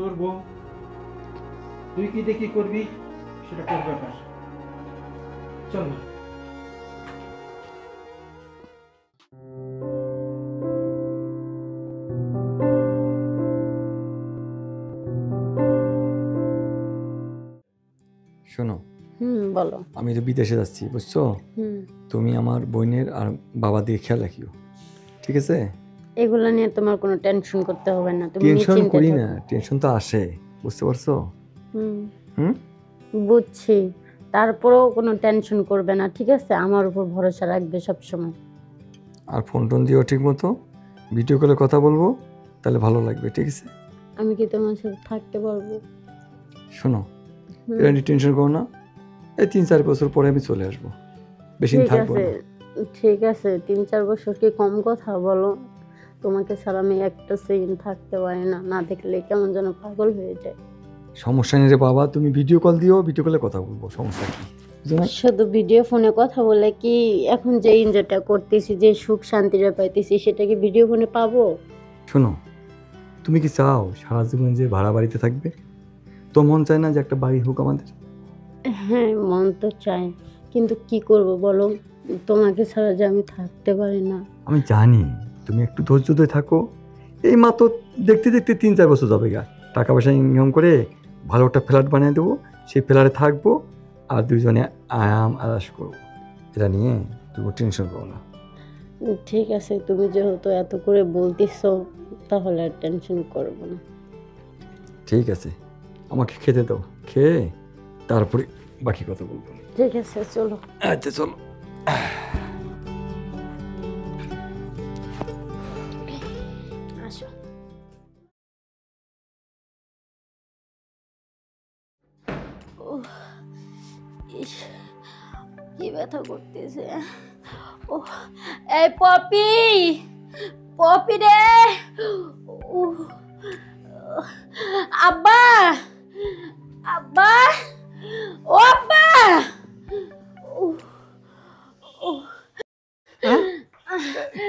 তোর বউ, তুই কি দেখি করবি সেটা তোর ব্যাপার। চল না। শোনো, বলো। আমি তো বিদেশে যাচ্ছি, বুঝছো? হুম। তুমি আমার বোনের আর বাবা দিয়ে খেয়াল রাখিও, ঠিক আছে? এগুলো নিয়ে তোমার কোনো টেনশন করতে হবে না, তুমি টেনশন নিশ্চিন্তে করি থাকো। না, টেনশন তো আসে, বুঝতে পারছো? হুম, হুম। বুঝছি। তারপরেও কোনো টেনশন করবে না, ঠিক আছে? আমার উপর ভরসা রাখবে সব সময়। আর ফোন টোন দিও ঠিক মতো, ভিডিও কলে কথা বলবো, তাহলে ভালো লাগবে, ঠিক আছে? আমি কি তোমার সাথে থাকতে পারবো? শোনো, হুম, এটা নিয়ে টেনশন করো না। এই 3-4 বছর পরে আমি চলে আসবো, বেশি দিন ঠিক থাকবো আছে, না। ঠিক আছে। 3-4 বছর কি কম কথা বলো? তোমাকে ছাড়া আমি একটা সেকেন্ড থাকতে পারি না, না দেখলে কেমন যেন পাগল হয়ে যায়। সমস্যা নেই রে বাবা, তুমি ভিডিও কল দিও, ভিডিও কলে কথা বলবো, সমস্যা কি? বুঝো না? শুধু ভিডিও ফোনে কথা বলে কি এখন যে এনজয়টা করতেছি, যে সুখ শান্তিটা পাইতেছি, সেটা কি ভিডিও ফোনে পাবো? শোনো, তুমি কি চাও সারা জীবন যে ভাড়া বাড়িতে থাকবে? তো মন চায় না যে একটা বাড়ি হোক আমাদের? হ্যাঁ, মন তো চায়, কিন্তু কি করব বলো? তোমাকে ছাড়া যে আমি থাকতে পারি না। আমি জানি, তুমি একটু ধৈর্য ধরে থাকো। এই মাত্র দেখতে দেখতে 3-4 বছর যাবে গা। টাকা পয়সা ইনকাম করে ভালো একটা ফ্ল্যাট বানিয়ে দেবো, সেই ফ্ল্যাটে থাকবো, আর দুজনে আরাম আরাস করবো। এটা নিয়ে তুমি টেনশন করো না। ঠিক আছে, তুমি যেহেতু এত করে বলতেছো, তাহলে আর টেনশন করবো না। ঠিক আছে, আমাকে খেতে দাও, খেয়ে তারপরে বাকি কথা বলবো। ঠিক আছে, চলো। আচ্ছা চলো। আসো। উহ, ইস, কি ব্যথা করতেছে। ও, এই পপি, পপি রে। উহ, আব্বা, আব্বা, ও আব্বা। উহ, উহ,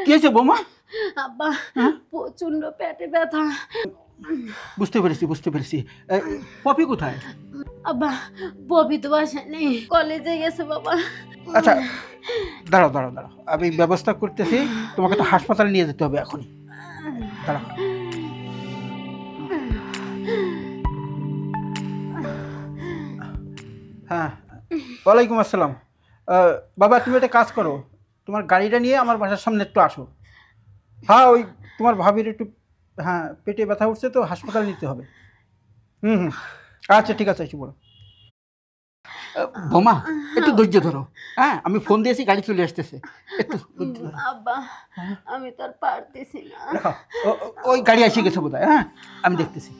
কি হয়েছে বৌমা? আব্বা, প্রচন্ড পেটে ব্যথা। বুঝতে পেরেছি, বুঝতে পেরেছি। পপি কোথায়? আব্বা, পপি তো বাসায় নেই, কলেজে গেছে বাবা। আচ্ছা, দাঁড়াও দাঁড়াও দাঁড়াও, আমি ব্যবস্থা করতেছি। তোমাকে তো হাসপাতালে নিয়ে যেতে হবে এখনই। দাঁড়াও। হ্যাঁ, ওয়ালাইকুম আসসালাম। বাবা, তুমি একটা কাজ করো, তোমার গাড়িটা নিয়ে আমার বাসার সামনে একটু আসো। হ্যাঁ, ওই তোমার ভাবির একটু, হ্যাঁ, পেটে ব্যথা উঠছে তো, হাসপাতালে নিতে হবে। হুম হুম, আচ্ছা ঠিক আছে, এসে বলো। বোমা, একটু ধৈর্য ধরো। হ্যাঁ, আমি ফোন দিয়েছি, গাড়ি চলে আসতেছে, একটু ধৈর্য ধরো। আব্বা, আমি তো আর পারতেছি না। দেখো, ওই গাড়ি এসে গেছে বোধহয়। হ্যাঁ, আমি দেখতেছি।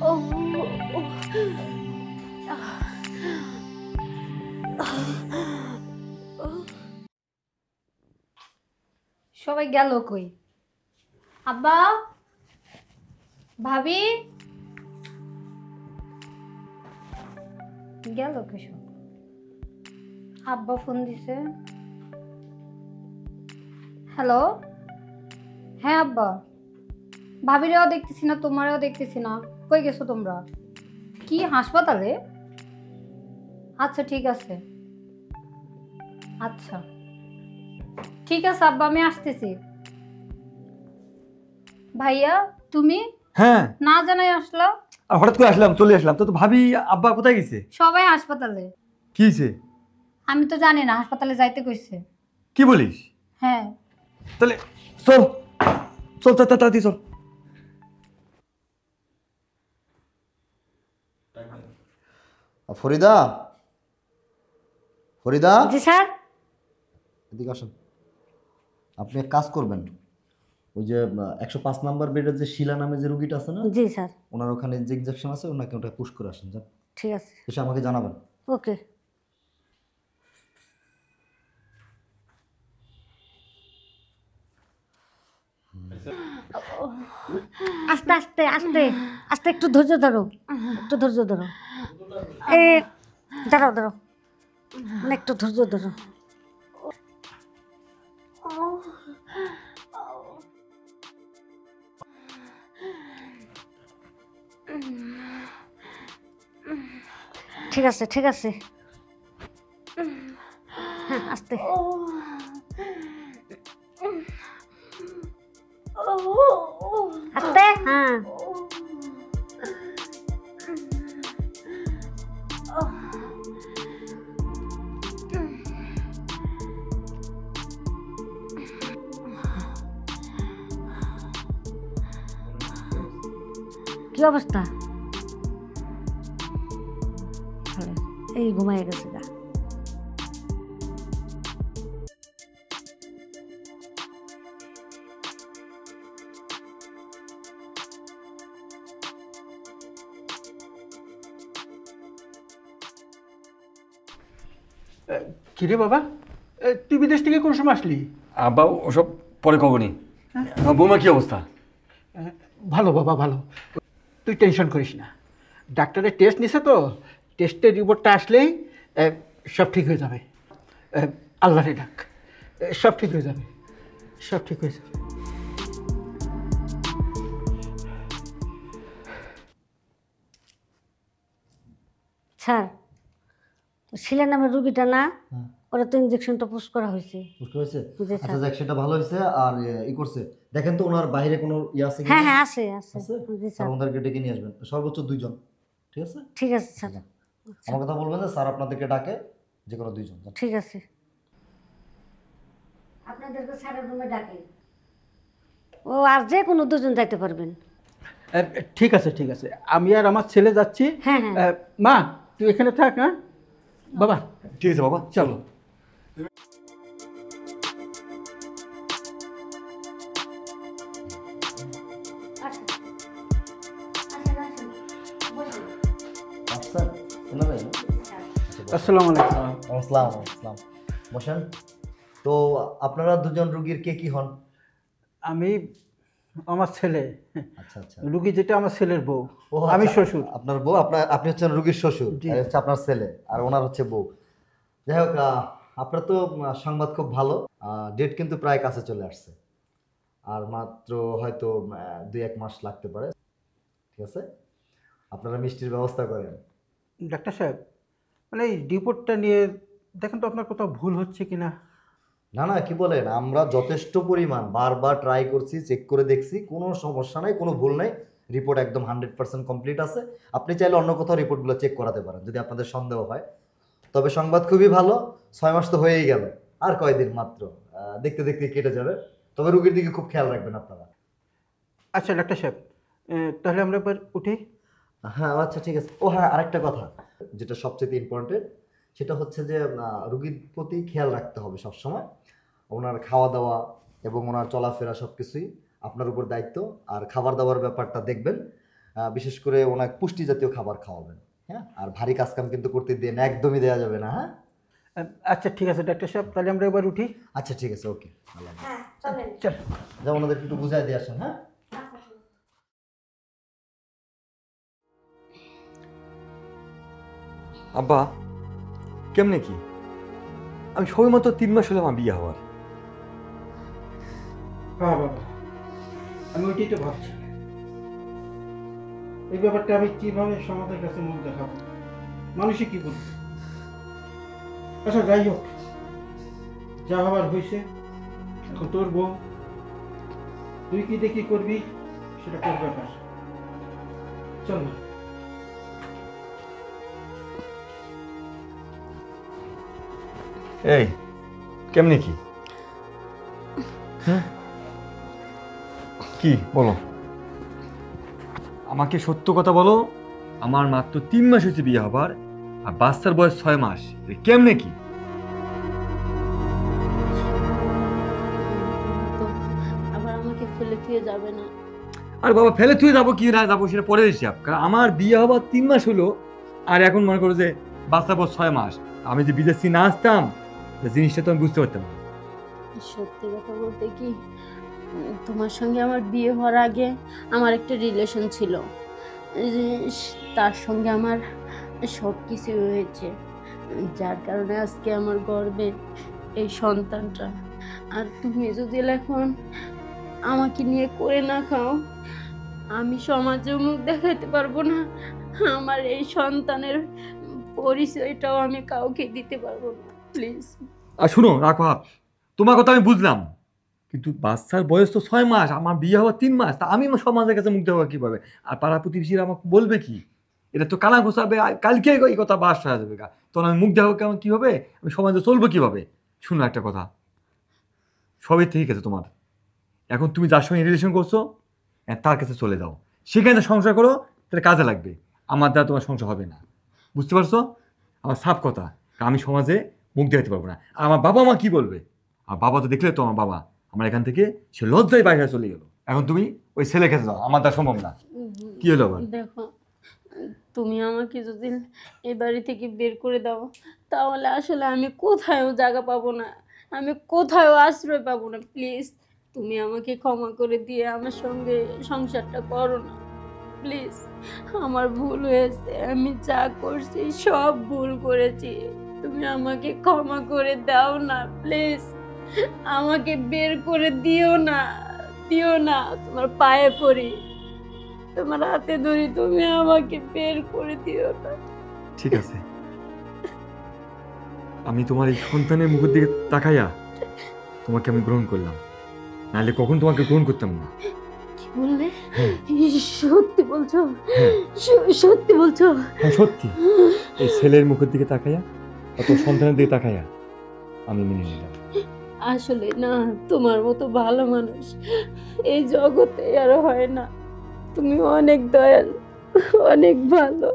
ও, সবাই গেল কই? আব্বা, ভাবি, গেল কে সব? আব্বা ফোন দিছে। হ্যালো, হ্যাঁ আব্বা, ভাবিরেও দেখতেছি না, তোমারেও দেখতেছি না, কই গেছো তোমরা? কি হাসপাতালে? আচ্ছা ঠিক আছে, আচ্ছা ঠিক আছে আব্বা, আমি আসতেছি। ভাইয়া, তুমি হ্যাঁ, না জানাই আসলা? আর হঠাৎ করে আসলাম, চলে আসলাম। তো ভাবি আব্বা কোথায় গেছে? সবাই হাসপাতালে। কি হয়েছে? আমি তো জানি না, হাসপাতালে যাইতে কইছে। কি বলিস? হ্যাঁ। তাহলে চল চল, তাড়াতাড়ি চল। ফরিদা, ফরিদা, জি স্যার। এদিকে আসেন। আপনি এক কাজ করবেন, ওই যে 105 নাম্বার বেডের যে শিলা নামে যে রুগীটা আছে না, জি স্যার। ওনার ওখানে যে ইনজেকশন আছে, ওনাকে ওটা পুশ করে আসেন। যান, ঠিক আছে। এসে আমাকে জানাবেন। ওকে। আস্তে আস্তে আস্তে আস্তে, একটু ধৈর্য ধরো, একটু ধৈর্য ধরো। এ, দাঁড়াও দাঁড়াও, মানে একটু ধৈর্য ধরো। ঠিক আছে ঠিক আছে। হ্যাঁ আস্তে। আস্তে হ্যাঁ। কি অবস্থা? এই ঘুমাই গেছে গা। কিরে বাবা, তুই বিদেশ থেকে কোন সময় আসলি? আব্বা ওসব পরে কবনি। বৌমা কি অবস্থা? ভালো বাবা ভালো, তুই টেনশন করিস না। ডাক্তারের টেস্ট নিছে তো, টেস্টের রিপোর্টটা আসলেই সব ঠিক হয়ে যাবে। আল্লাহরে ডাক, সব ঠিক হয়ে যাবে, সব ঠিক হয়ে যাবে। স্যার, শিলা নামের রুগীটা না, হ্যাঁ। ওরা তো ইঞ্জেকশনটা পুশ করা হয়েছে। বুঝতে পেরেছে? জি, স্যার। আচ্ছা যাক, সেটা ভালো হয়েছে। আর ই করছে, দেখেন তো ওনার বাইরে কোনো আছে হ্যাঁ কিনা? হ্যাঁ আছে আছে। আছে? জি আর স্যার। ওনাদেরকে ডেকে নিয়ে আসবেন, সর্বোচ্চ 2 জন। ঠিক আছে? ঠিক আছে স্যার। আমার কথা বলবেন যে স্যার আপনাদেরকে ডাকে, যে কোনো 2 জন। ঠিক আছে। আপনাদেরকে স্যারের রুমে ডাকে। ও আর যে কোনো দুজন যাইতে পারবেন। ঠিক আছে ঠিক আছে, আমি আর আমার ছেলে যাচ্ছি। হ্যাঁ, হ্যাঁ। মা তুই এখানে থাক। হ্যাঁ বাবা, ঠিক আছে বাবা, চলো। স্যার ওনারাই না? আসসালামু আলাইকুম। আসসালাম আসসালাম। বসেন। তো আপনারা 2 জন রুগীর কে কি হন? আমি আমার ছেলে, আচ্ছা আচ্ছা। রুগী যেটা আমার ছেলের বউ, ও আমি আচ্ছা, শ্বশুর। আপনার বউ, আপনি হচ্ছেন রুগীর শ্বশুর, জি। আর হচ্ছে আপনার ছেলে, আর ওনার হচ্ছে বউ। যাই হোক, আপনার তো সংবাদ খুব ভালো। ডেট কিন্তু প্রায় কাছে চলে আসছে, আর মাত্র হয়তো 2-1 মাস লাগতে পারে। ঠিক আছে, আপনারা মিষ্টির ব্যবস্থা করেন। ডাক্তার সাহেব, মানে এই রিপোর্টটা নিয়ে দেখেন তো আপনার কোথাও ভুল হচ্ছে কিনা। না না, কি বলেন, আমরা যথেষ্ট পরিমাণ বারবার ট্রাই করছি, চেক করে দেখছি, কোনো সমস্যা নাই, কোনো ভুল নাই। রিপোর্ট একদম 100% কমপ্লিট আছে। আপনি চাইলে অন্য কোথাও রিপোর্টগুলো চেক করাতে পারেন যদি আপনাদের সন্দেহ হয়। তবে সংবাদ খুবই ভালো, 6 মাস তো হয়েই গেল, আর কয়দিন মাত্র, দেখতে দেখতে কেটে যাবে। তবে রোগীর দিকে খুব খেয়াল রাখবেন আপনারা। আচ্ছা ডাক্তার সাহেব, তাহলে আমরা এবার উঠি। হ্যাঁ আচ্ছা ঠিক আছে। ও হ্যাঁ, আরেকটা কথা যেটা সবচেয়ে ইম্পর্টেন্ট, সেটা হচ্ছে যে রোগীর প্রতি খেয়াল রাখতে হবে সবসময়। ওনার খাওয়া দাওয়া এবং ওনার চলাফেরা সব কিছুই আপনার উপর দায়িত্ব। আর খাবার দাবার ব্যাপারটা দেখবেন, বিশেষ করে ওনার পুষ্টি জাতীয় খাবার খাওয়াবেন। হ্যাঁ, আর ভারী কাজকাম কিন্তু করতে দিয়ে না, একদমই দেওয়া যাবে না। হ্যাঁ আচ্ছা ঠিক আছে ডাক্তার সাহেব, তাহলে আমরা এবার উঠি। আচ্ছা ঠিক আছে, ওকে, ভালো। হ্যাঁ চলেন। চল। যেমন ওনাদের একটু বুঝাই দিয়ে আসেন। হ্যাঁ আব্বা কেমনে কি? আমি সবে মাত্র 3 মাস হলো আমার বিয়ে হওয়ার। হ্যাঁ বাবা, আমি ওইটাই তো ভাবছি, এই ব্যাপারটা আমি কিভাবে সমাজের কাছে মুখ দেখাবো, মানুষই কি বলবে। আচ্ছা যাই হোক, যা হবার হয়েছে, এখন তোর বউ, তুই কি দেখি করবি সেটা তোর ব্যাপার। চল না। এই কেমনে কি? হ্যাঁ কি বলো, আমাকে সত্য কথা বলো। আমার মাত্র 3 মাস হয়েছে বিয়ে হবার, আর বাচ্চার বয়স 6 মাস। কেমনে কি? তো আবার আমাকে ফেলে থুয়ে যাবে না? আর বাবা ফেলে তুই যাবো কি না যাবো সেটা পরে হিসাব, কারণ আমার বিয়ে হবার 3 মাস হলো, আর এখন মনে করো যে বাচ্চার বয়স 6 মাস। আমি যে বিদেশি না আসতাম জিনিসটা তো আমি বুঝতে পারতাম না। সত্যি কথা বলতে কি, তোমার সঙ্গে আমার বিয়ে হওয়ার আগে আমার একটা রিলেশন ছিল, তার সঙ্গে আমার সব কিছু হয়েছে, যার কারণে আজকে আমার গর্বে এই সন্তানটা। আর তুমি যদি এখন আমাকে নিয়ে করে না খাও, আমি সমাজে মুখ দেখাতে পারবো না। আমার এই সন্তানের পরিচয়টাও আমি কাউকে দিতে পারবো না, প্লিজ। আর শুনো, রাখো হাত। তোমার কথা আমি বুঝলাম, কিন্তু বাচ্চার বয়স তো 6 মাস, আমার বিয়ে হওয়ার 3 মাস, তা আমি সমাজের কাছে মুখ দেওয়া কীভাবে? আর পাড়া প্রতিবেশীরা আমাকে বলবে কি? এটা তো কানা ঘোষাবে, কালকে এই কথা বাস হয়ে যাবে গা, তখন আমি মুখ দেওয়া কেমন কী হবে? আমি সমাজে চলবো কীভাবে? শুনো একটা কথা, সবই ঠিক আছে তোমার, এখন তুমি যার সঙ্গে রিলেশন করছো তার কাছে চলে যাও, সেখানে সংসার করো, তাহলে কাজে লাগবে। আমার দ্বারা তোমার সংসার হবে না, বুঝতে পারছো? আমার সাফ কথা, আমি সমাজে মুখ দেখাতে পারবো না। আর আমার বাবা মা কি বলবে? আর বাবা তো দেখলে তো আমার বাবা, আমার এখান থেকে সে লজ্জায় বাইরে চলে গেল। এখন তুমি ওই ছেলে কাছে যাও, আমার দ্বারা সম্ভব না। কি হলো আবার? দেখো, তুমি আমাকে যদি এই বাড়ি থেকে বের করে দাও, তাহলে আসলে আমি কোথায়ও জায়গা পাবো না, আমি কোথায়ও আশ্রয় পাবো না। প্লিজ তুমি আমাকে ক্ষমা করে দিয়ে আমার সঙ্গে সংসারটা করো না, প্লিজ। আমার ভুল হয়েছে, আমি যা করছি সব ভুল করেছি, তুমি আমাকে ক্ষমা করে দাও না প্লিজ। আমাকে বের করে দিও না, দিও না, তোমার পায়ে পড়ি, তোমার হাতে ধরি, তুমি আমাকে বের করে দিও না। ঠিক আছে, আমি তোমার এই সন্তানের মুখের দিকে তাকাইয়া তোমাকে আমি গ্রহণ করলাম, নাহলে কখন তোমাকে গ্রহণ করতাম না। কি বললে? হ্যাঁ। সত্যি বলছো? হ্যাঁ। সত্যি বলছো? হ্যাঁ সত্যি, এই ছেলের মুখের দিকে তাকাইয়া, অত সন্তানের দিকে তাকাইয়া আমি মেনে নিলাম। আসলে না, তোমার মতো ভালো মানুষ এই জগতে আর হয় না। তুমি অনেক দয়ালু, অনেক ভালো।